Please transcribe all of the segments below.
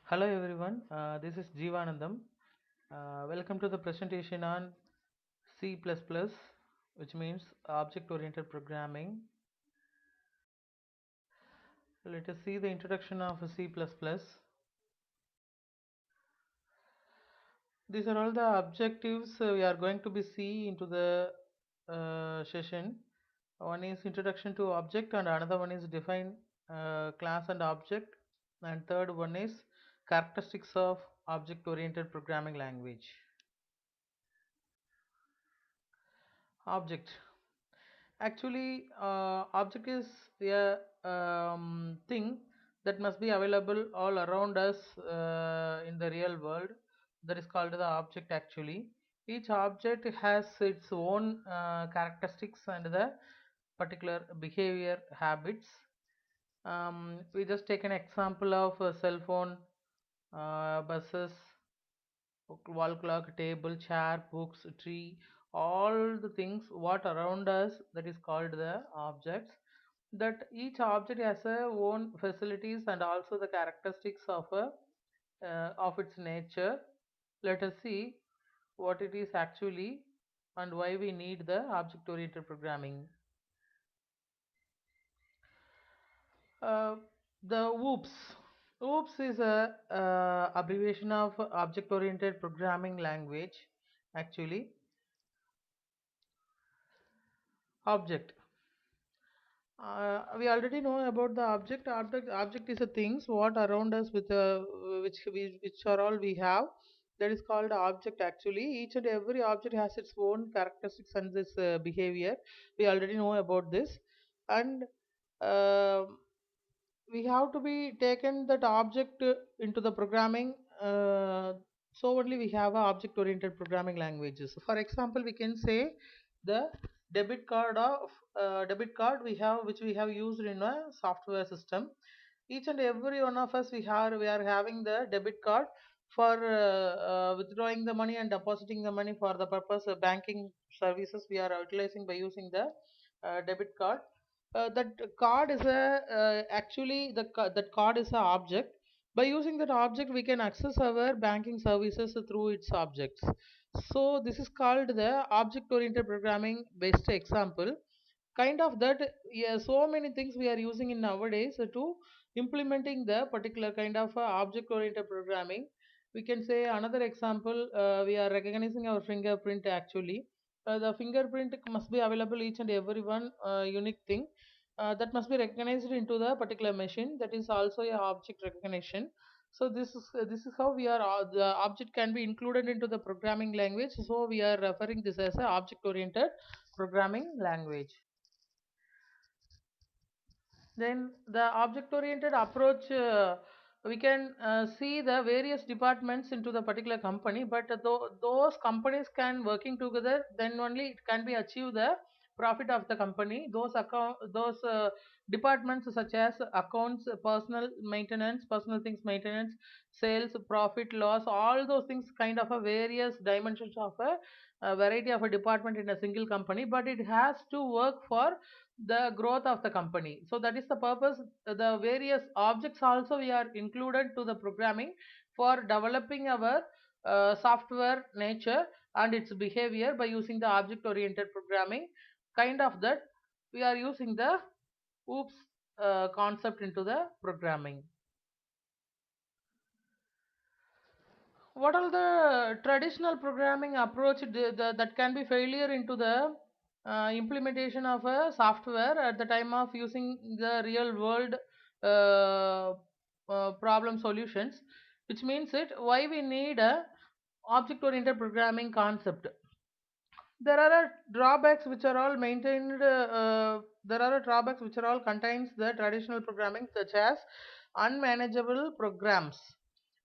Hello everyone, this is Jeevanandam. Welcome to the presentation on C++, which means object-oriented programming. Let us see the introduction of C++. These are all the objectives we are going to be see into the session. One is introduction to object and another one is define class and object, and third one is characteristics of object-oriented programming language. Object. Actually, object is a thing that must be available all around us in the real world. That is called the object actually. Each object has its own characteristics and the particular behavior habits. We just take an example of a cell phone, buses, wall clock, table, chair, books, tree, all the things what around us, that is called the objects. That each object has a own facilities and also the characteristics of its nature. Let us see what it is actually and why we need the object oriented programming. Uh, the OOPS is a abbreviation of object oriented programming language. Actually, object, we already know about the object is a things what around us with which are all we have, that is called object. Actually, each and every object has its own characteristics and this behavior. We already know about this. And um we have to be taken that object into the programming, so only we have a object oriented programming languages. For example, we can say the debit card we have, which we have used in a software system. Each and every one of us, we are having the debit card for withdrawing the money and depositing the money for the purpose of banking services we are utilizing by using the debit card. That card is a actually that card is a object. By using that object we can access our banking services through its objects. So this is called the object oriented programming best example. Kind of that, yeah, so many things we are using in nowadays to implementing the particular kind of object oriented programming. We can say another example, we are recognizing our fingerprint actually. The fingerprint must be available each and every one unique thing that must be recognized into the particular machine, that is also a object recognition. So this is how we are the object can be included into the programming language, so we are referring this as a object oriented programming language. Then the object oriented approach, we can see the various departments into the particular company, but those companies can working together, then only it can be achieve the profit of the company. Those departments such as accounts, personal maintenance, personal things maintenance, sales, profit, loss, all those things kind of a various dimensions of a variety of a department in a single company, but it has to work for the growth of the company. So that is the purpose. The various objects also we are included to the programming for developing our software nature and its behavior by using the object oriented programming. Kind of that, we are using the oops concept into the programming. What are the traditional programming approach that can be failure into the implementation of a software at the time of using the real world uh, problem solutions, which means it why we need a object oriented programming concept. There are drawbacks which are all maintained, there are drawbacks which are all contains the traditional programming, such as unmanageable programs.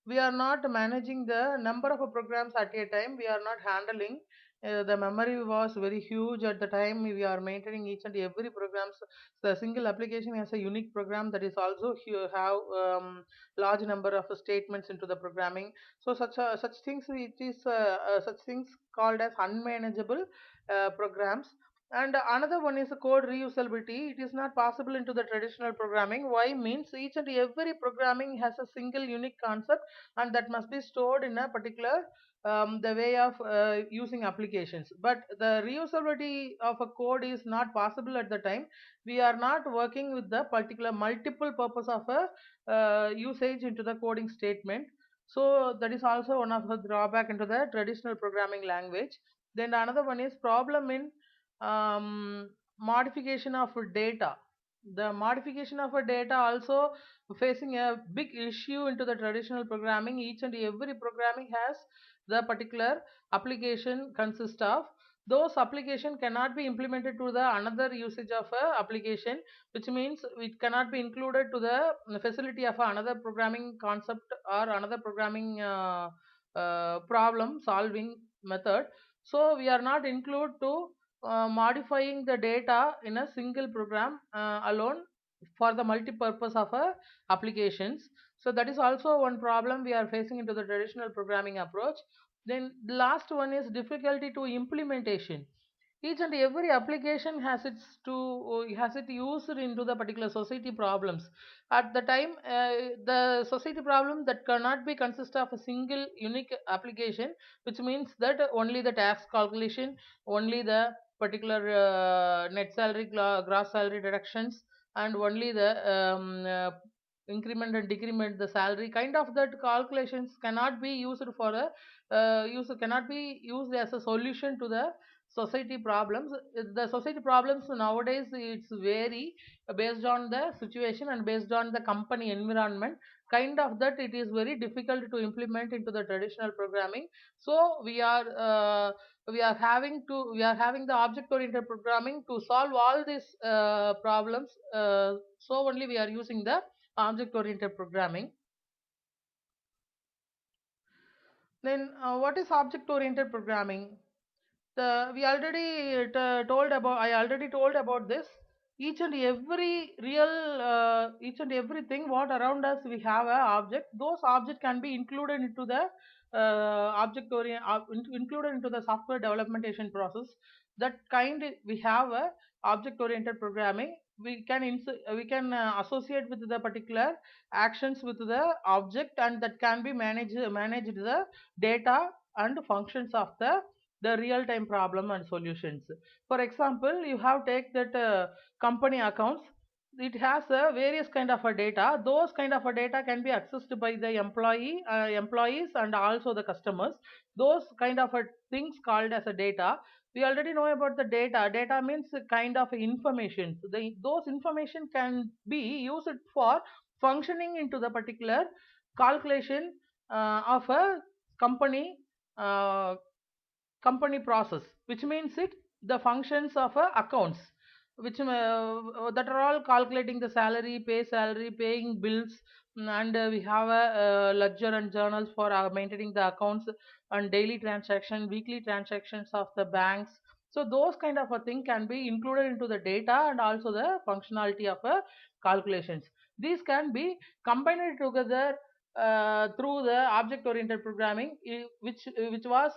We are not managing the number of programs at a time, we are not handling, the memory was very huge at the time we are maintaining each and every programs. The single application has a unique program, that is also have large number of statements into the programming. So such things, it is such things called as unmanageable programs. And another one is code reusability. It is not possible into the traditional programming. Why? Means each and every programming has a single unique concept, and that must be stored in a particular the way of using applications. But the reusability of a code is not possible at the time. We are not working with the particular multiple purpose of a usage into the coding statement. So that is also one of the drawback into the traditional programming language. Then another one is problem in modification of data. The modification of a data also facing a big issue into the traditional programming. Each and every programming has the particular application consist of. Those application cannot be implemented to the another usage of a application, which means it cannot be included to the facility of another programming concept or another programming problem solving method. So we are not include to modifying the data in a single program alone for the multi-purpose of applications. So that is also one problem we are facing into the traditional programming approach. Then the last one is difficulty to implementation. Each and every application has it used into the particular society problems. At the time, the society problem that cannot be consist of a single unique application, which means that only the tax calculation, only the particular net salary, gross salary deductions, and only the increment and decrement the salary kind of that calculations cannot be used for a cannot be used as a solution to the society problems. The society problems nowadays it's vary based on the situation and based on the company environment. Kind of that it is very difficult to implement into the traditional programming. So we are having the object oriented programming to solve all these problems. So only we are using the object oriented programming. Then what is object oriented programming? The we already told about I already told about this. Each and every each and everything what around us we have a object. Those object can be included into the included into the software developmentation process. That kind we have a object oriented programming. We can associate with the particular actions with the object, and that can be managed the data and functions of the real time problem and solutions. For example, you have take that company accounts. It has various kind of a data. Those kind of a data can be accessed by the employees and also the customers. Those kind of a things called as a data. We already know about the data. Data means a kind of information. Those information can be used for functioning into the particular calculation of a company uh, company process, which means it the functions of accounts, which that are all calculating the salary, salary, paying bills, and we have a ledger and journals for maintaining the accounts and daily transaction, weekly transactions of the banks. So those kind of a thing can be included into the data and also the functionality of calculations. These can be combined together through the object oriented programming, which was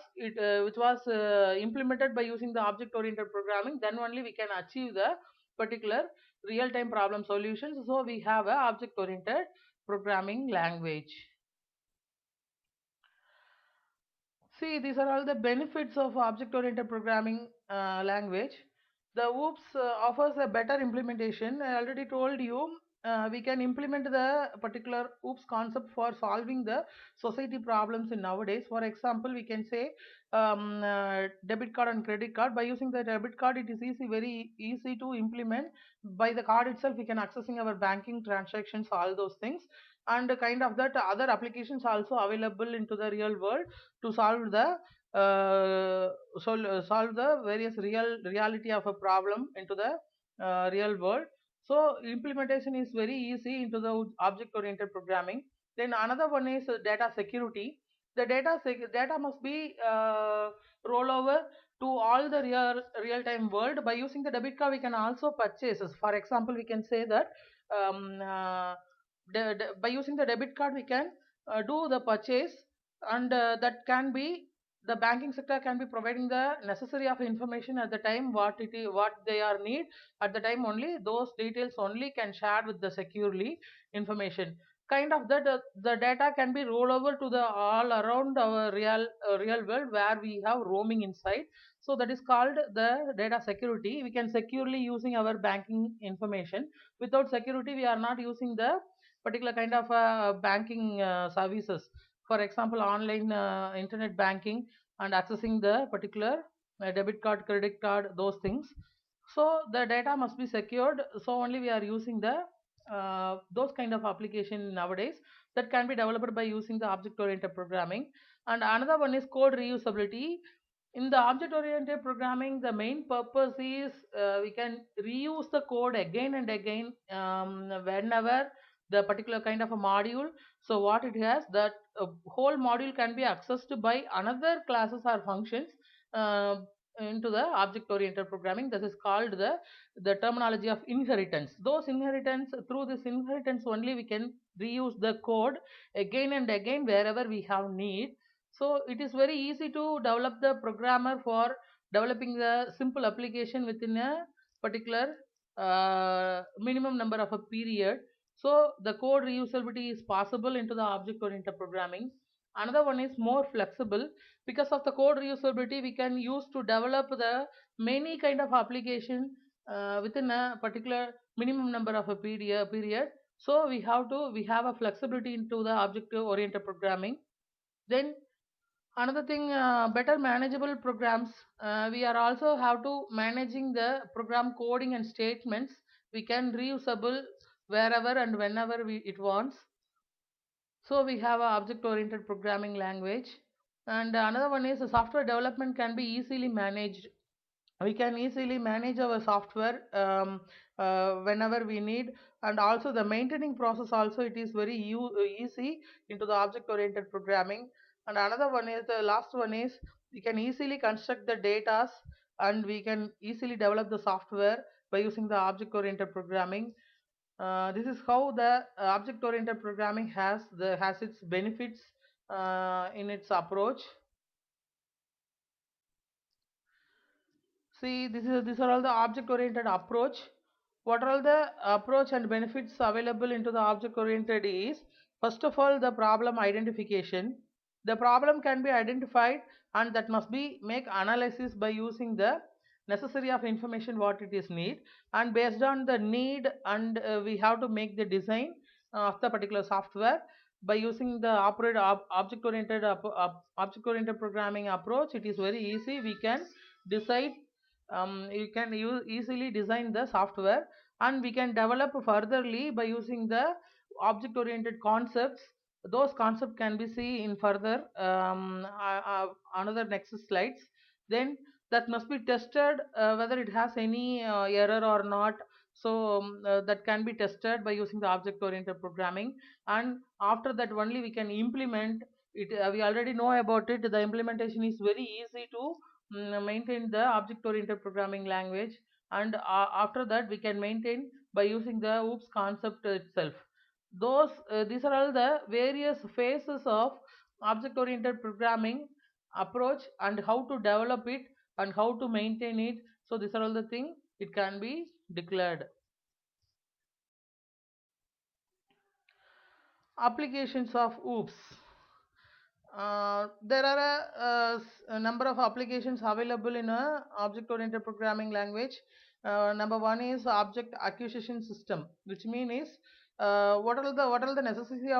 implemented by using the object oriented programming. Then only we can achieve the particular real time problem solutions. So we have a object oriented programming language. See, these are all the benefits of object-oriented programming language. The OOPS offers a better implementation. I already told you we can implement the particular OOPS concept for solving the society problems in nowadays. For example, we can say debit card and credit card. By using the debit card, it is very easy to implement. By the card itself, we can accessing our banking transactions, all those things, and kind of that other applications also available into the real world to solve the solve the various reality of a problem into the real world. So implementation is very easy into the object oriented programming. Then another one is data security. The data must be rollover to all the real time world. By using the debit card we can also purchase. For example, we can say that um, uh, by using the debit card we can do the purchase, and that can be the banking sector can be providing the necessary of information at the time what it is, what they are need at the time only, those details only can share with the securely information. Kind of that the data can be rolled over to the all around our real world where we have roaming inside. So that is called the data security. We can securely using our banking information. Without security we are not using the particular kind of banking services. For example, online internet banking and accessing the particular debit card, credit card, those things. So the data must be secured, so only we are using the those kind of application nowadays that can be developed by using the object oriented programming. And another one is code reusability. In the object oriented programming, the main purpose is we can reuse the code again and again whenever the particular kind of a module. So what it has, that whole module can be accessed by another classes or functions uh, into the object oriented programming. This is called the terminology of inheritance. Those inheritance, through this inheritance only we can reuse the code again and again wherever we have need. So it is very easy to develop the programmer for developing the simple application within a particular minimum number of a period. So the code reusability is possible into the object oriented programming. Another one is more flexible. Because of the code reusability we can use to develop the many kind of application within a particular minimum number of a period. So we have a flexibility into the object oriented programming. Then another thing, better manageable programs. We are also have to managing the program coding and statements. We can reusable wherever and whenever it wants. So we have a object oriented programming language. And another one is software development can be easily managed. We can easily manage our software whenever we need. And also the maintaining process also, it is very easy into the object oriented programming. And another one is, the last one is, we can easily construct the datas and we can easily develop the software by using the object oriented programming. This is how the object oriented programming has its benefits in its approach. See, these are all the object-oriented approach. What are all the approach and benefits available into the object-oriented is, first of all, the problem identification. The problem can be identified and that must be make analysis by using the necessary of information what it is need, and based on the need, and we have to make the design of the particular software by using the object-oriented programming approach. It is very easy. We can decide, you can easily design the software, and we can develop furtherly by using the object oriented concepts. Those concepts can be seen in further another next slides. Then that must be tested whether it has any error or not. So that can be tested by using the object oriented programming. And after that only we can implement it. We already know about it. The implementation is very easy to maintain the object oriented programming language. And after that we can maintain by using the OOPS concept itself. These are all the various phases of object oriented programming approach, and how to develop it and how to maintain it. So these are all the things it can be declared. Applications of OOPS. There are a number of applications available in a object-oriented programming language. Number one is object acquisition system, which mean is what are the necessity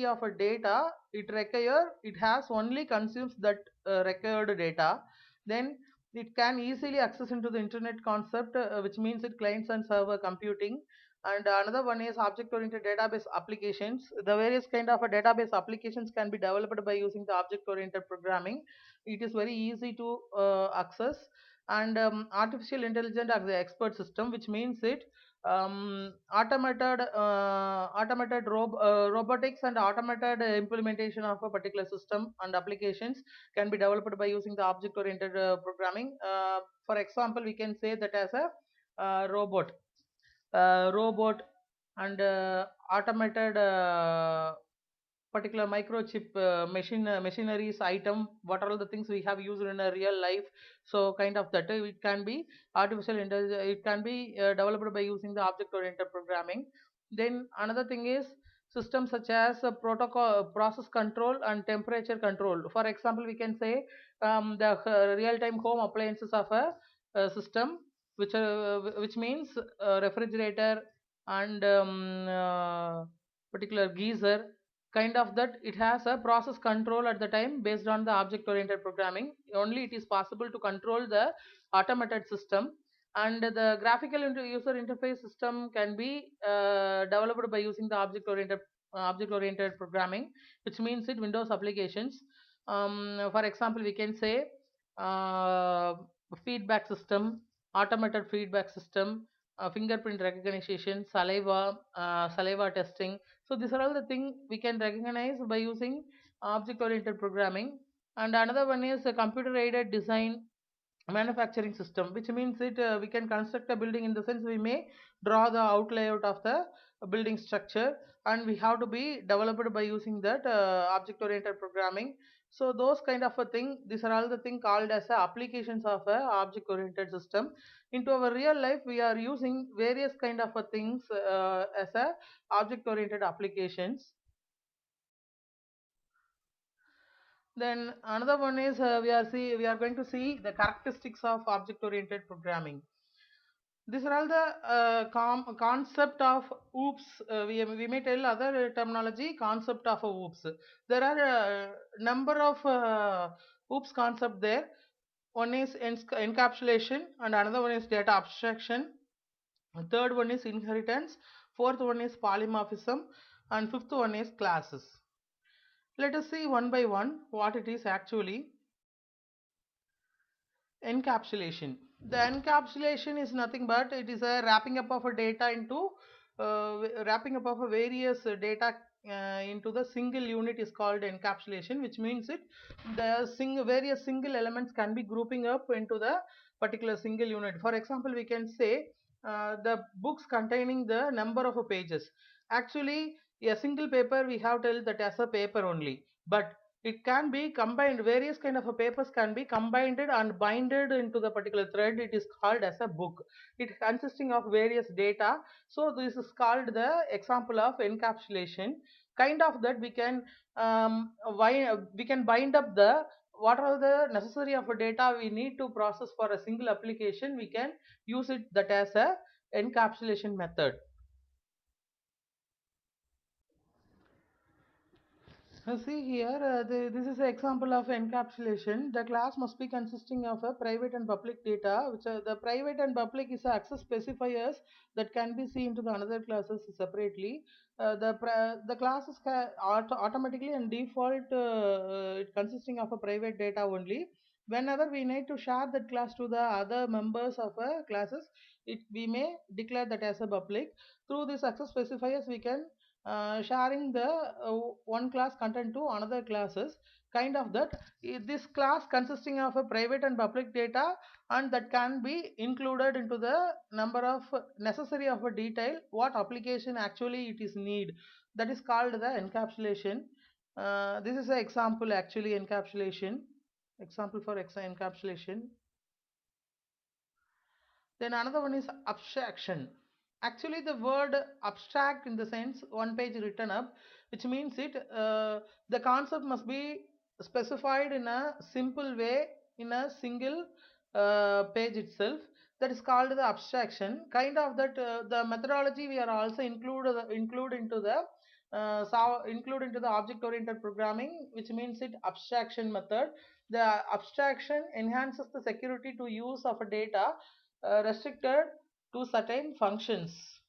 of a data it require. It has only consumes that required data. Then it can easily access into the internet concept, which means it clients and server computing. And another one is object oriented database applications. The various kind of a database applications can be developed by using the object oriented programming. It is very easy to access. And artificial intelligence as the expert system, which means it robotics and automated implementation of a particular system and applications can be developed by using the object oriented programming. For example, we can say that as a robot and automated particular microchip machineries item, what are all the things we have used in a real life. So kind of that, it can be artificial intelligence, it can be developed by using the object oriented programming. Then another thing is systems such as protocol process control and temperature control. For example, we can say the real time home appliances of a system, which means refrigerator and particular geyser, kind of that, it has a process control at the time based on the object oriented programming. Only it is possible to control the automated system. And the graphical user interface system can be developed by using the object oriented programming, which means it Windows applications. For example, we can say uh, feedback system, automated feedback system, fingerprint recognition, saliva testing. So these are all the things we can recognize by using object oriented programming. And another one is a computer aided design manufacturing system, which means it we can construct a building, in the sense we may draw the out layout of the building structure, and we have to be developed by using that object oriented programming. So those kind of a thing, these are all the thing called as applications of a object oriented system. Into our real life we are using various kind of things as a object oriented applications. Then another one is we are going to see the characteristics of object oriented programming. These are all the concept of OOPS. We may tell other terminology, concept of a OOPS. There are a number of OOPS concept there. One is encapsulation, and another one is data abstraction. Third one is inheritance. Fourth one is polymorphism, and fifth one is classes. Let us see one by one what it is actually. Encapsulation. The encapsulation is nothing but it is a wrapping up of a data into wrapping up of a various data into the single unit is called encapsulation, which means it the various single elements can be grouping up into the particular single unit. For example, we can say the books containing the number of pages. Actually, a single paper we have tell that as a paper only, but it can be combined, various kind of a papers can be combined and binded into the particular thread, it is called as a book. It consisting of various data. So this is called the example of encapsulation. Kind of that we can we can bind up the what are the necessary of a data we need to process for a single application, we can use it that as a encapsulation method. See here, this is an example of encapsulation. The class must be consisting of a private and public data, which are the private and public is a access specifiers that can be seen to the another classes separately. The classes automatically and default it consisting of a private data only. Whenever we need to share that class to the other members of a classes, we may declare that as a public. Through this access specifiers, we can sharing the one class content to another classes, kind of that. This class consisting of a private and public data, and that can be included into the number of necessary of a detail what application actually it is need, that is called the encapsulation. This is an example actually encapsulation, example for encapsulation. Then another one is abstraction. Actually, the word abstract in the sense one page written up, which means the concept must be specified in a simple way in a single page itself. That is called the abstraction. Kind of that the methodology we are also include into the object oriented programming, which means it abstraction method. The abstraction enhances the security to use of a data restricted to certain functions,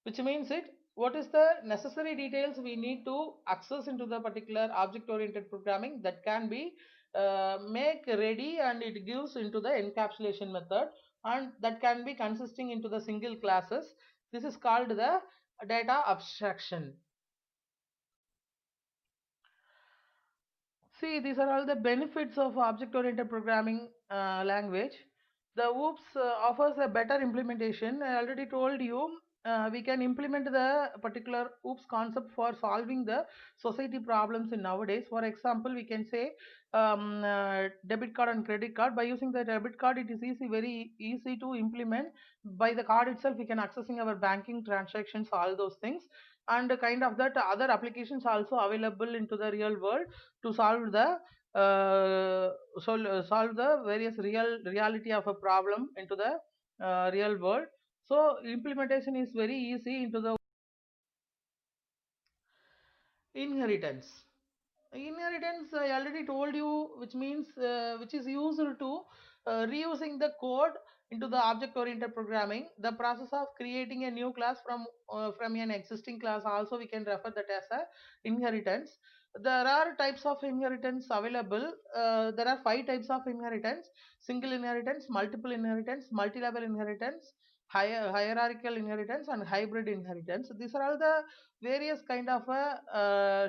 which means it what is the necessary details we need to access into the particular object oriented programming, that can be make ready, and it gives into the encapsulation method, and that can be consisting into the single classes. This is called the data abstraction. See, these are all the benefits of object-oriented programming language. The OOPS offers a better implementation. I already told you we can implement the particular OOPS concept for solving the society problems in nowadays. For example, we can say debit card and credit card. By using the debit card, it is very easy to implement. By the card itself, we can accessing our banking transactions, all those things, and kind of that other applications also available into the real world to solve the solve the various reality of a problem into the real world. So implementation is very easy into the inheritance. Inheritance, I already told you, which means which is used to reusing the code into the object-oriented programming. The process of creating a new class from an existing class also we can refer that as a inheritance. There are types of inheritance available. There are five types of inheritance: single inheritance, multiple inheritance, multi-level inheritance, hierarchical inheritance, and hybrid inheritance. These are all the various kind of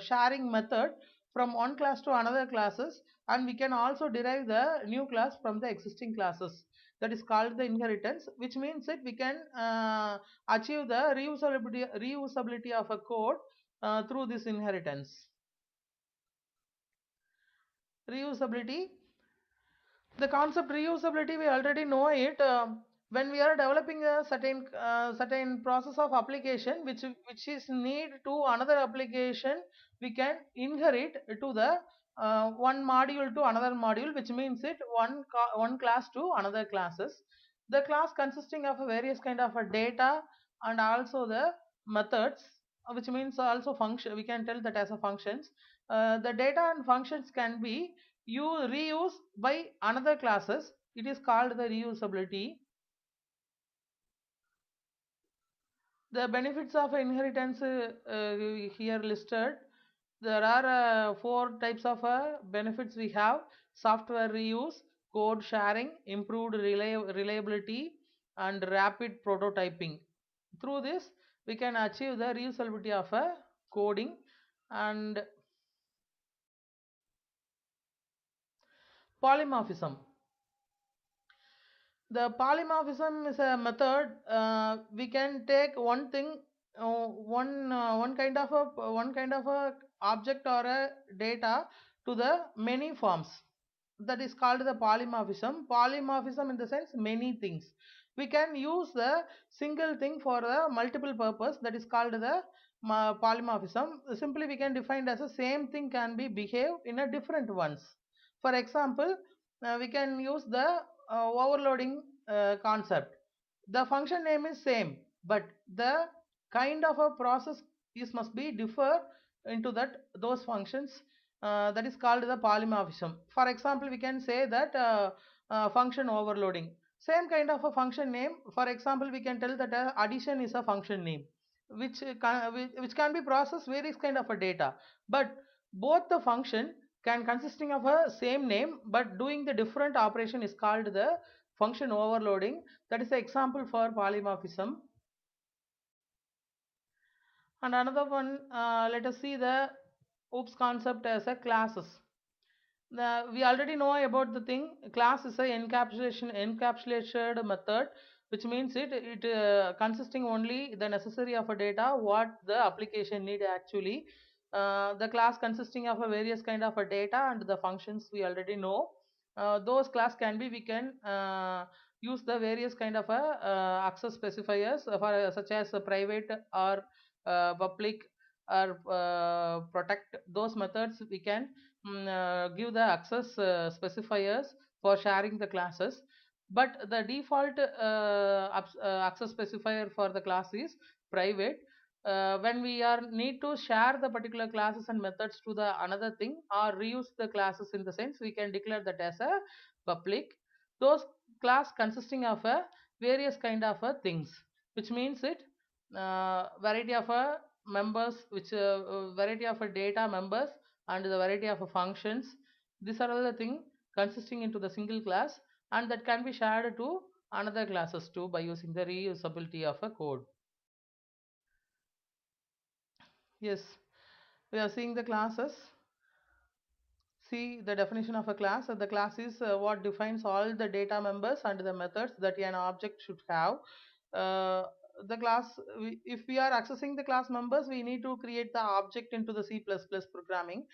sharing method from one class to another classes, and we can also derive the new class from the existing classes. That is called the inheritance, which means that we can achieve the reusability of a code through this inheritance. Reusability, the concept reusability, we already know it. When we are developing a certain process of application which is need to another application, we can inherit to the one module to another module, which means it one class to another classes. The class consisting of a various kind of a data and also the methods, which means also function, we can tell that as a functions. The data and functions can be you reuse by another classes. It is called the reusability. The benefits of inheritance here listed. There are four types of benefits we have: software reuse, code sharing, improved reliability, and rapid prototyping. Through this we can achieve the reusability of coding. And polymorphism, the polymorphism is a method. We can take one thing, one kind of a object or a data to the many forms. That is called the polymorphism. Polymorphism in the sense many things. We can use the single thing for a multiple purpose. That is called the polymorphism. Simply we can define as the same thing can be behave in a different ones. For example, we can use the overloading concept. The function name is same, but the kind of a process is must be differ into that those functions. That is called the polymorphism. For example, we can say that function overloading, same kind of a function name. For example, we can tell that addition is a function name which can be processed various kind of a data, but both the function can consisting of a same name but doing the different operation is called the function overloading. That is the example for polymorphism. And another one, let us see the OOPS concept as a classes. We already know about the thing. Class is a encapsulated method, which means it consisting only the necessary of a data what the application need actually. The class consisting of a various kind of a data and the functions we already know. Those class can be, we can use the various kind of access specifiers for such as private or public or protect. Those methods we can give the access specifiers for sharing the classes, but the default access specifier for the class is private. When we are need to share the particular classes and methods to the another thing or reuse the classes, in the sense we can declare that as a public. Those class consisting of various kind of things, which means it variety of members, which variety of data members and the variety of functions. These are all the thing consisting into the single class, and that can be shared to another classes too by using the reusability of a code. Yes, we are seeing the classes. See the definition of a class. The class is what defines all the data members and the methods that an object should have. the class, if we are accessing the class members, we need to create the object into the C++ programming.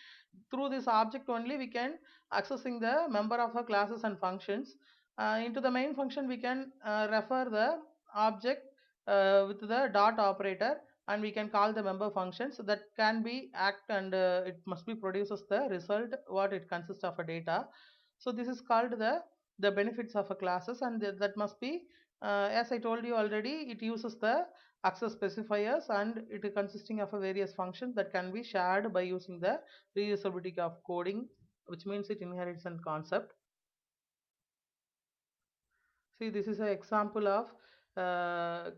Through this object only we can accessing the member of our classes and functions. Into the main function we can refer the object with the dot operator, and we can call the member functions that can be act, and it must be produces the result what it consists of a data. So this is called the benefits of a classes, and that must be as I told you already, it uses the access specifiers, and it is consisting of a various functions that can be shared by using the reusability of coding, which means it inherits a concept. See, this is an example of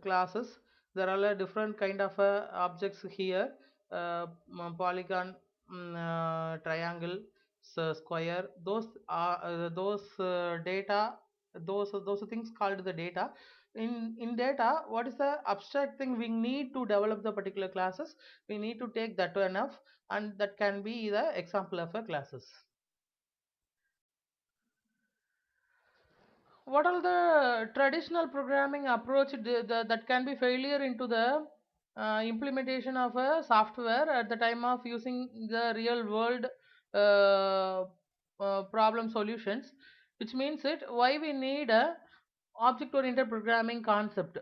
classes. There are different kind of objects here. Polygon, triangle, square. Those are those data. Those things called the data. In data, what is the abstract thing we need to develop the particular classes? We need to take that enough, and that can be the example of a classes. What are the traditional programming approach that can be failure into the implementation of a software at the time of using the real world uh, problem solutions, which means it why we need a object oriented programming concept.